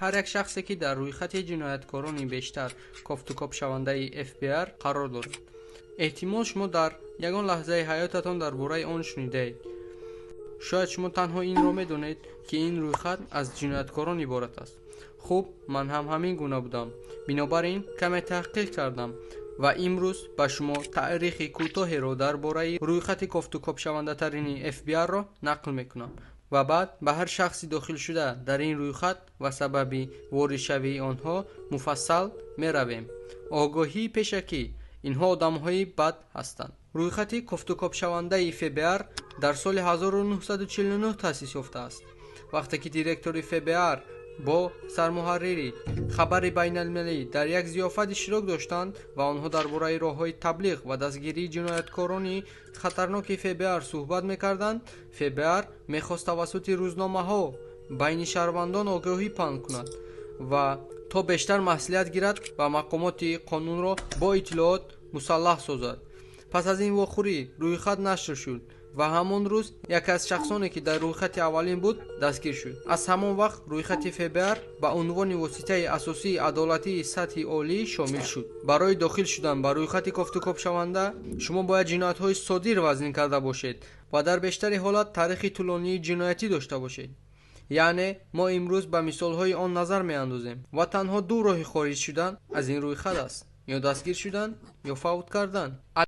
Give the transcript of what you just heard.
ҳар як шахсе ки дар рӯйхати ҷинояткорони бештар кофтукоп шавандаи ФБР қарор дорад, эҳтимол шумо дар ягон лаҳзаи ҳаётатон дар бораи он шунидаед. шояд шумо танҳо инро медонед ки ин рӯйхат аз ҷинояткорон иборат аст. хуб, ман ҳам ҳамин гуна будам. бинобар ин каме таҳқиқ кардам ва имрӯз ба шумо таърихи кӯтоҳеро дар бораи рӯйхати кофтукопшавандатарини ФБР-ро нақл мекунам ва баъд ба ҳар шахси дохилшуда дар ин рӯйхат ва сабаби воридшавии онҳо муфассал меравем. огоҳии пешакӣ: инҳо одамҳои бад ҳастанд. рӯйхати кофтукопшавандаи ФБР дар соли 1949 таъсис ёфтааст. вақте ки директори ФБР бо сармуҳаррири хабари байналмилалӣ дар як зиёфат иштирок доштанд ва онҳо дар бораи роҳҳои таблиғ ва дастгирии ҷинояткорони хатарноки ФБР суҳбат мекарданд, ФБР мехост тавассути рӯзномаҳо байни шаҳрвандон огоҳӣ паҳн кунад ва то бештар маслиҳат гирад ва мақомоти қонунро бо иттилоот мусаллаҳ созад. пас аз ин вохӯрӣ рӯйхат нашр шуд ва ҳамон рӯз яке аз шахсоне ки дар рӯйхати аввалин буд дастгир шуд. аз ҳамон вақт рӯйхати ФБР ба унвони воситаи асосии адолатии сатҳи олӣ шомил шуд. барои дохил шудан ба рӯйхати кофтукопшаванда шумо бояд ҷиноятҳои содир вазнин карда бошед ва дар бештари ҳолат таърихи тӯлонии ҷиноятӣ дошта бошед. яъне мо имрӯз ба мисолҳои он назар меандозем ва танҳо ду роҳи хориҷ шудан аз ин рӯйхат аст: ё дастгир шудан ё фавт кардан.